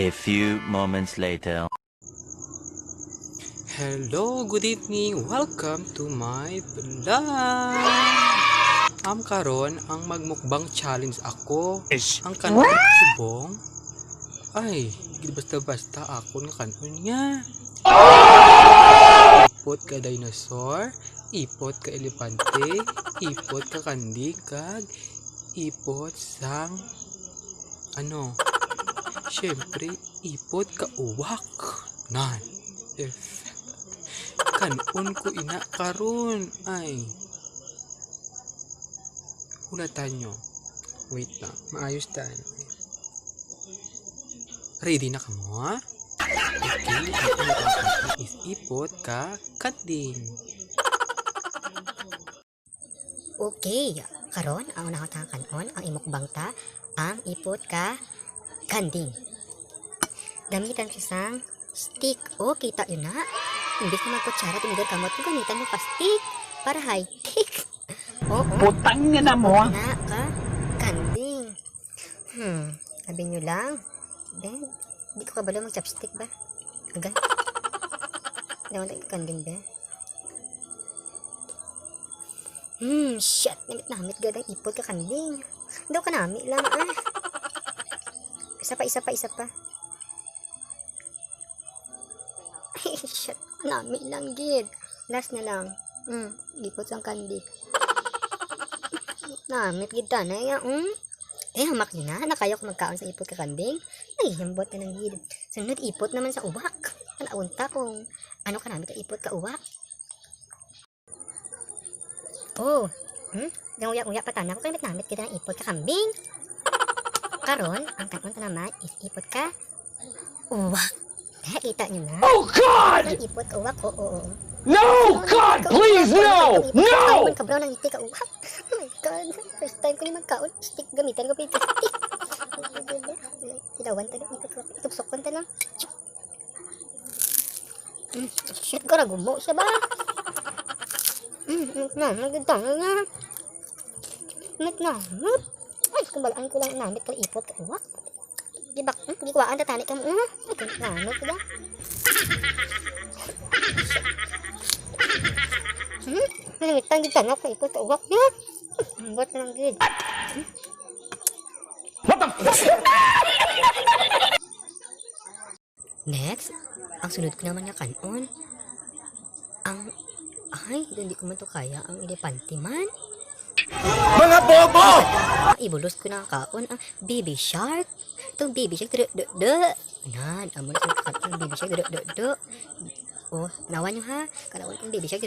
A few moments later. Hello, good evening. Welcome to my vlog. Karon ang magmukbang challenge ako. Ang kanon subong. Ay, basta-basta ako nga kanon niya. Ipot ka dinosaur, ipot ka elepante, ipot ka kanding, kag ipot sang syempre ipot ka uwak. Nan. Kanon ko ina karon. Ay. Hulatan nyo. Wait lang. Maayos tayo. Ready na ka mo, ha? Okay. Ang is ipot ka kanding. Okay. Karon ang unang kanon ang imukbang ta ang ipot ka kanding. Gamitan siya sang stick. O, kita yun na. Imbis na magkutsara, tumigod kamot, gamitan mo pa stick para high-tech. Oo. Putang na mo. Na ka kanding. Sabi nyo lang. Ben, hindi ko kabalo mag-chopstick ba? Agay. Dawan tayo kanding ba? Shit. Namit gadang ipot ka kanding. Daw ka nami lang Isa pa. Ay, shit. Nami lang, gid. Last na lang. Ipot sang kandi. Namit, gid ta na yan. Hamak yun na. Nakayo ko magkaon sa ipot ka kanding. Ay, hambot na ng gid. Sunod, ipot naman sa uwak. Kanaunta kung ano ka namit ka ipot ka uwak. Oh, yung uyak-uyak patana ko kaya namit kita ng ipot ka kambing. Karon, ang kanon naman is ipot ka uwak. Kita nyo na. Oh God! Ipot ka uwak, oo. No! God, please, no! No! Kaon ka bro ng iti ka uwak. Oh my God, first time ko ni magkaon. Stick, gamitan ko pa ito stick. Tilawan tayo, ipot ko. Itupsok ko lang. Shit, karagumo siya ba? Magandang nga. Ay, kumbalaan ko lang namit ka ipot ka uwak. Gibak, gikuwaan tatani ka mo. Namit ko ba? Nalimitang gid tanok ka ipot ka uwak niya. Ambot lang gid. What the fuck? Next, ang sunod ko naman na kanon. Hindi ko man to kaya ang elepante man. Mga bobo! Ibulos ko na kaon ang baby shark. Itong baby shark, nan, amon sa kaon baby shark, Oh, nawan nyo ha. Kalawan kong baby shark,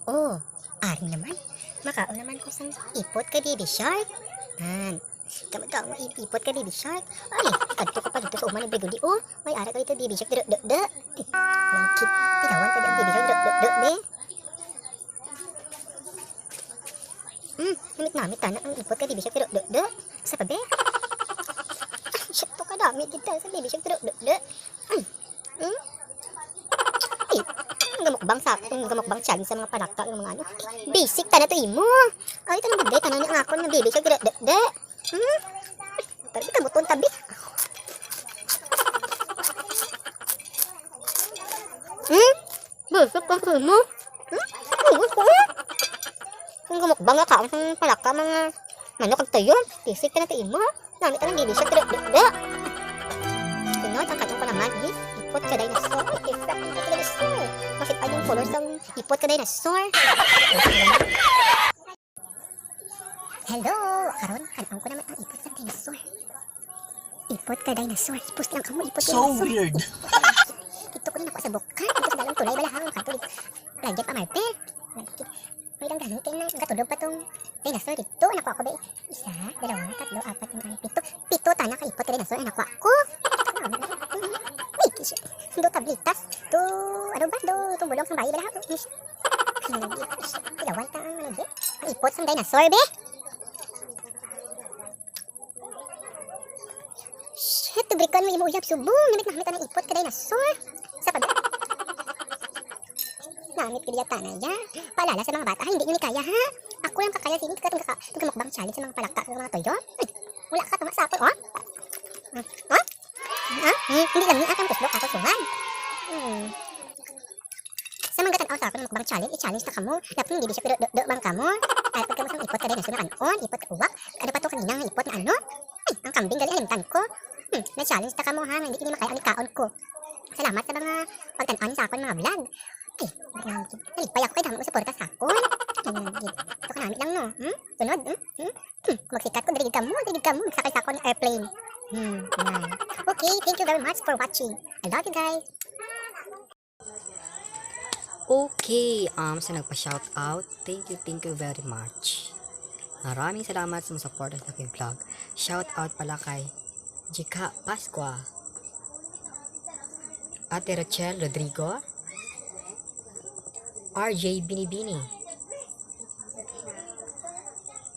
Oh, ari naman. Makaon naman ko sang ipot ka baby shark. Nan, kamag-kaon mo ipot ka baby shark. Ay, kadto ka pa dito sa uman ng brigodi. Oh, may ara ka dito baby shark, Langkit, tinawan ka dito baby shark, be. Namit na ang ipot ka baby shark, Sa pa be? Shit to ka dami kita sa baby shark, Ay, gamukbang challenge sa mga panakta ng mga basic ta na to imo. Ay, tanong bagay tanan ni ang akon ng baby shark, Pero kamuton tabi. Basic ka mo. Kung gamukbang ka ang palaka mga manok ang tayo, basic ka na to imo. Namit ang baby shark, Sunod, ang katong ko naman is ipot ka dinosaur. Ipot ka dinosaur. Bakit pa yung colors ng ipot ka dinosaur? Hello! Karon, katong ko naman ang ipot ka dinosaur. Ipot ka dinosaur. Ipot lang kamo, ipot ka dinosaur. So weird. Ito ko rin ako sa bukan. Ito sa dalong tulay balahang. Katulog. Lagyan pa martel. May lang ganun. Kaya katulog pa tong dinosaur dito. Nakuha ko ba? Isa, dalawa, tatlo, apat, pito. Pito, tana ka ipot ka dinosaur. Nakuha ko. Do tablitas. Do, ano ba? Do bulong sang bayi ba lahat? Ilawan ka ang lagi. Ang ipot sang dinosaur, be. Shit, tubrikon mo imo uyab subong. Namit ang ipot ka dinosaur. Sa pa. Namit ka diya tanaya. Paalala sa mga bata, hindi nyo ni kaya ha. Ako lang kakaya sini. Itong mukbang challenge sa mga palakta ng mga toyo. Wala ka tunga sa ako, oh. Oh? Ha? Hindi lang ni akong tuslok ako sungan. Sa mga gatan sa ako ng mukbang challenge, i-challenge na kamo. Dapat hindi siya pero do bang kamo. Ay pag kamo sang ipot ka din na sunukan ipot uwak. Ano pa to kanina nga ipot na ano? Ay, ang kambing gali alimtan ko. Na-challenge ta kamo ha, hindi kini makaya ang kaon ko. Salamat sa mga pagtan-an sa akon mga vlog. Ay, nalipay ako kay damo sa suporta sa akon. Ito ka namin lang no. Sunod. Magsikat ko dirigid kamo, magsakay sa akon ng airplane. Okay, thank you very much for watching. I love you guys. Okay, sa nagpa-shout out, thank you very much. Maraming salamat sa support sa aking vlog. Shout out pala kay Jika Pasqua, Ate Rachel Rodrigo, RJ Binibini,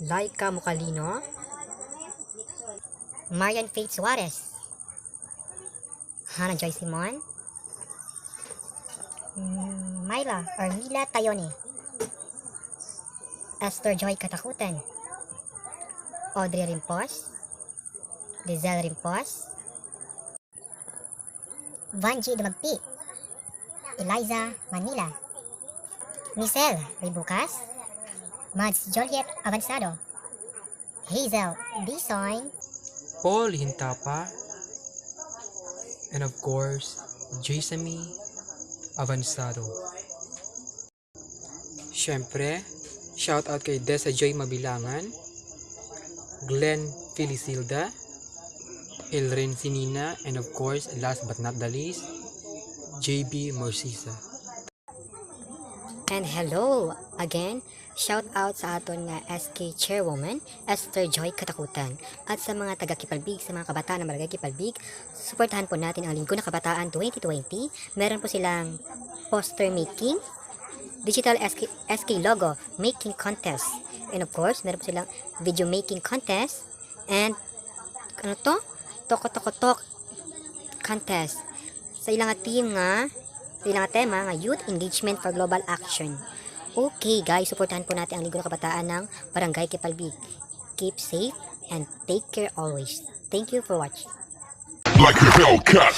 Laika Mucalino, Marian Faith Suarez, Hannah Joy Simon, Mila Tayone, Esther Joy Katakutan, Audrey Rimpos, Lizelle Rimpos, Vanji Dumagpi, Eliza Manila, Michelle Ribucas, Mads Joliet Avansado, Hazel Bisoy, Paul Hintapa, and of course, Jasamy Avansado. Siyempre, shout out kay Desa Joy Mabilangan, Glenn Felisilda, Elren Sinina, and of course, last but not the least, JB Morsisa. And hello again, shout out sa aton nga SK Chairwoman, Esther Joy Katakutan, at sa mga taga-Kipalbig, sa mga kabataan na barangay Kipalbig, suportahan po natin ang Linggo na Kabataan 2020. Meron po silang poster making, digital SK logo making contest, and of course, meron po silang video making contest, and ano to? Toko-toko-tok contest. Sa ilang team nga, sa ilang tema nga Youth Engagement for Global Action. Okay guys, suportahan po natin ang Linggo ng Kabataan ng Barangay Kipalbig. Keep safe and take care always. Thank you for watching. Like a Hellcat.